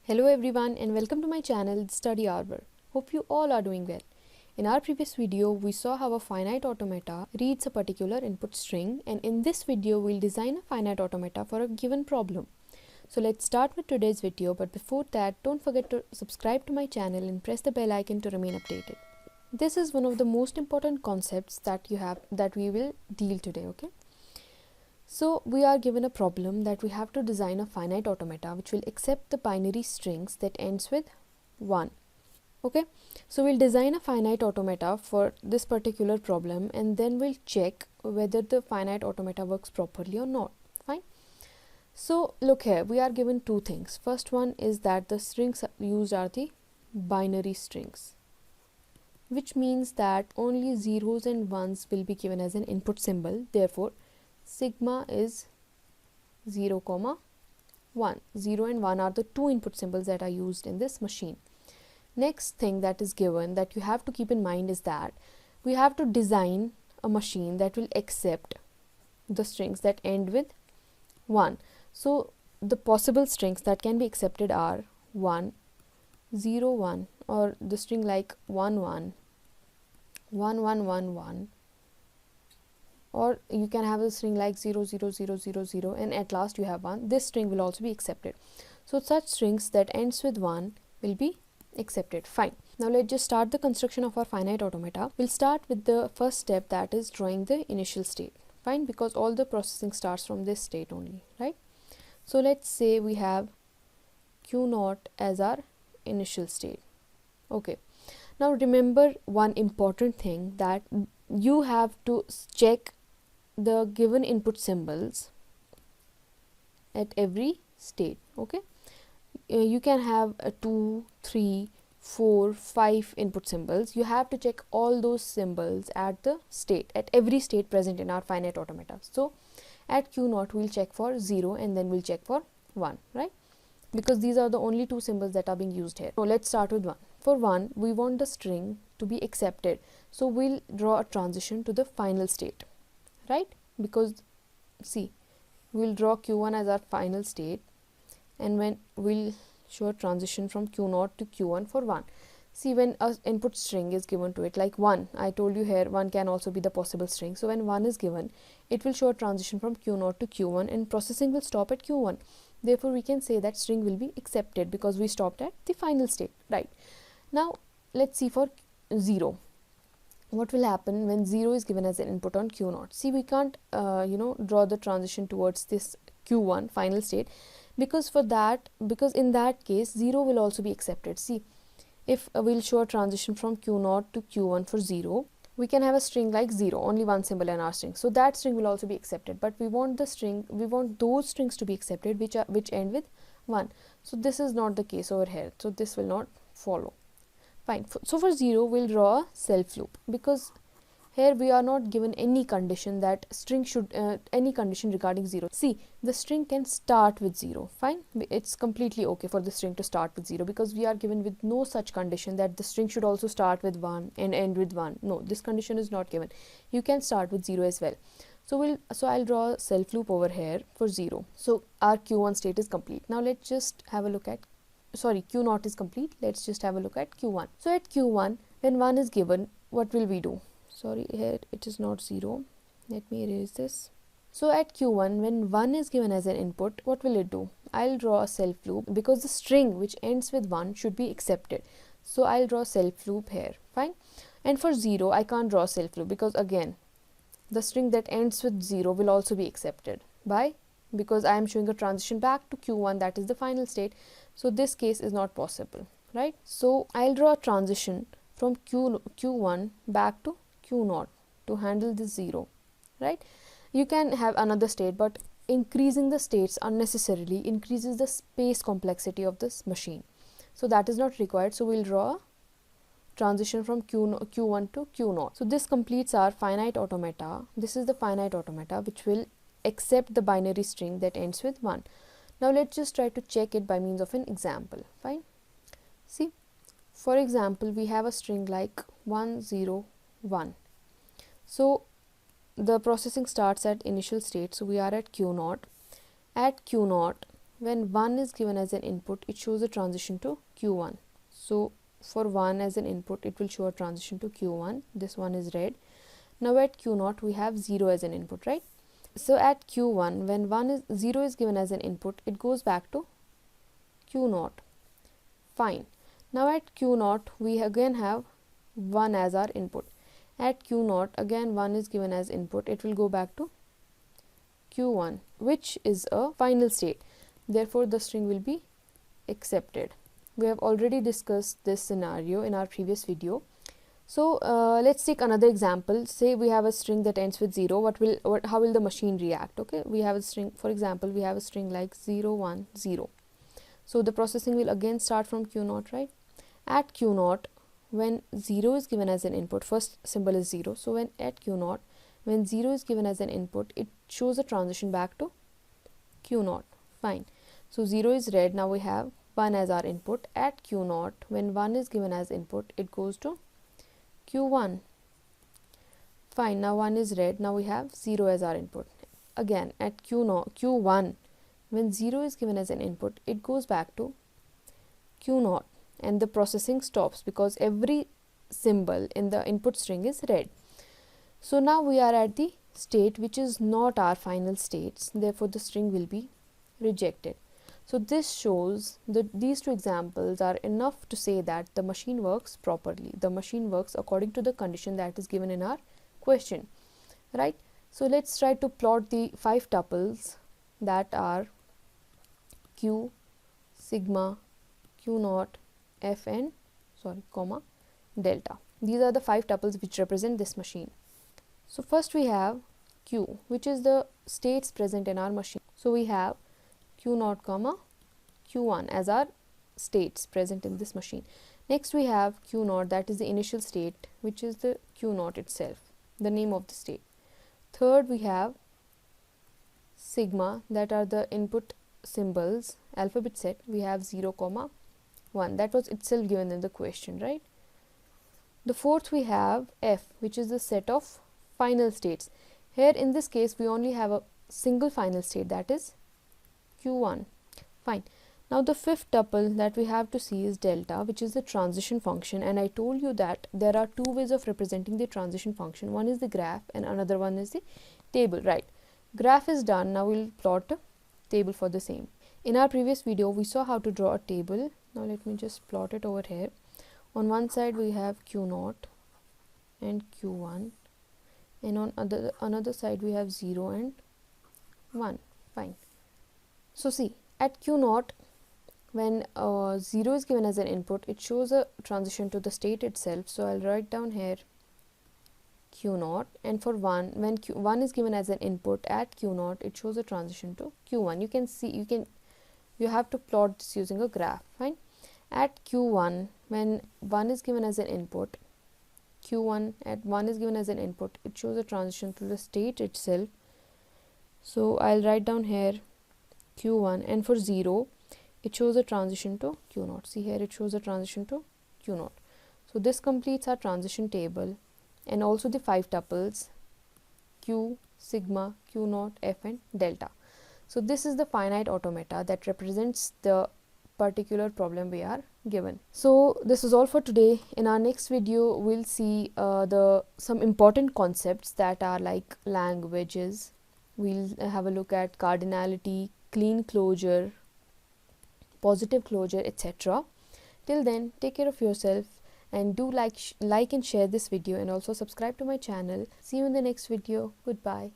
Hello everyone and welcome to my channel Study Arbor. Hope you all are doing well. In our previous video, we saw how a finite automata reads a particular input string, and in this video we'll design a finite automata for a given problem. So let's start with today's video, but before that don't forget to subscribe to my channel and press the bell icon to remain updated. This is one of the most important concepts that we will deal today, okay? So we are given a problem that we have to design a finite automata which will accept the binary strings that ends with 1. Okay, so we'll design a finite automata for this particular problem and then we'll check whether the finite automata works properly or not. Fine. So look here, we are given two things. First one is that the strings used are the binary strings, which means that only zeros and ones will be given as an input symbol. Therefore sigma is 0, 1. 0 and 1 are the two input symbols that are used in this machine. Next thing that is given that you have to keep in mind is that we have to design a machine that will accept the strings that end with 1. So the possible strings that can be accepted are 1, 0, 1, or the string like 1, 1, 1, 1, 1, 1. Or you can have a string like 0, 0, 0, 0, 0, and at last you have 1. This string will also be accepted. So such strings that ends with 1 will be accepted. Fine. Now let's just start the construction of our finite automata. We'll start with the first step, that is drawing the initial state. Fine, because all the processing starts from this state only, right? So let's say we have Q0 as our initial state. Okay. Now remember one important thing, that you have to check the given input symbols at every state. Okay, you can have 2, 3, 4, 5 input symbols. You have to check all those symbols at the state, at every state present in our finite automata. So at Q0 we'll check for 0 and then we'll check for 1, right? Because these are the only two symbols that are being used here. So let's start with 1. For 1 we want the string to be accepted, so we'll draw a transition to the final state, right? Because see, we'll draw Q1 as our final state, and when we'll show a transition from Q0 to Q1 for 1. See, when a input string is given to it, like 1, I told you here 1 can also be the possible string. So when 1 is given, it will show a transition from Q0 to Q1 and processing will stop at Q1. Therefore we can say that string will be accepted because we stopped at the final state, right? Now let's see for 0. What will happen when 0 is given as an input on Q0? See, we can't draw the transition towards this Q1 final state, because in that case 0 will also be accepted. See, if we'll show a transition from Q0 to Q1 for 0, we can have a string like 0, only one symbol in our string, so that string will also be accepted. But we want those strings to be accepted which end with 1. So this is not the case over here, so this will not follow. Fine. So for 0 we'll draw a self loop, because here we are not given any condition that string should any condition regarding 0. See, the string can start with 0. Fine, it's completely okay for the string to start with 0, because we are given with no such condition that the string should also start with 1 and end with 1. No, this condition is not given. You can start with 0 as well. So I'll draw a self loop over here for 0. So our Q1 state is complete. Now let's just have a look at Q0 is complete. Let's just have a look at Q1. So at Q1, when 1 is given, what will we do? Sorry, here it is not 0. Let me erase this. So at Q1, when 1 is given as an input, what will it do? I'll draw a self loop, because the string which ends with 1 should be accepted. So I'll draw self loop here. Fine. And for 0, I can't draw self loop, because again, the string that ends with 0 will also be accepted because I am showing a transition back to Q1, that is the final state. So this case is not possible, right? So I'll draw a transition from Q1 back to Q0 to handle this 0, right? You can have another state, but increasing the states unnecessarily increases the space complexity of this machine. So that is not required. So we'll draw a transition from Q1 to Q0. So this completes our finite automata. This is the finite automata which will accept the binary string that ends with 1. Now let's just try to check it by means of an example. Fine. See, for example, we have a string like 1, 0, 1. So the processing starts at initial state. So we are at Q0. At Q0, when 1 is given as an input, it shows a transition to Q1. So for 1 as an input, it will show a transition to Q1. This one is red. Now at Q0 we have 0 as an input, right? So at Q1, when 0 is given as an input, it goes back to Q0. Fine. Now at Q0 we again have 1 as our input. At Q0 again 1 is given as input, it will go back to Q1, which is a final state. Therefore the string will be accepted. We have already discussed this scenario in our previous video. So let's take another example. Say we have a string that ends with 0. How will the machine react? Okay, we have a string, for example, we have a string like 0 1 0. So the processing will again start from Q0, right? At Q0, when 0 is given as an input, first symbol is 0. So when at Q0, when 0 is given as an input, it shows a transition back to Q0. Fine. So 0 is red. Now we have 1 as our input. At Q0, when 1 is given as input, it goes to Q1. Fine. Now 1 is red. Now we have 0 as our input. Again at Q1, when 0 is given as an input, it goes back to Q0 and the processing stops because every symbol in the input string is red. So now we are at the state which is not our final states, therefore the string will be rejected. So this shows that these two examples are enough to say that the machine works properly. The machine works according to the condition that is given in our question, right? So let's try to plot the 5 tuples that are Q, sigma, Q0, F and comma, delta. These are the 5 tuples which represent this machine. So first we have Q, which is the states present in our machine. So we have Q0 comma Q1 as our states present in this machine. Next we have Q0, that is the initial state, which is the Q0 itself, the name of the state. Third we have sigma, that are the input symbols, alphabet set. We have 0 comma 1, that was itself given in the question, right? The fourth we have F, which is the set of final states. Here in this case we only have a single final state, that is Q1. Fine. Now the fifth tuple that we have to see is delta, which is the transition function, and I told you that there are 2 ways of representing the transition function. One is the graph and another one is the table, right? Graph is done. Now we'll plot a table for the same. In our previous video we saw how to draw a table. Now let me just plot it over here. On one side we have Q0 and Q1, and on another side we have 0 and 1. Fine. So see, at Q0, when 0 is given as an input, it shows a transition to the state itself. So I'll write down here Q0, and for 1, when Q1 is given as an input at Q0, it shows a transition to Q1. You can see, you have to plot this using a graph. Fine. At Q1, when 1 is given as an input, at 1 is given as an input, it shows a transition to the state itself. So I'll write down here Q1, and for 0 it shows a transition to Q0. See here, it shows a transition to Q0. So this completes our transition table and also the 5 tuples Q, sigma, Q0, F and delta. So this is the finite automata that represents the particular problem we are given. So this is all for today. In our next video we'll see some important concepts that are like languages. We'll have a look at cardinality, clean closure, positive closure, etc. Till then, take care of yourself and do like and share this video, and also subscribe to my channel. See you in the next video. Goodbye.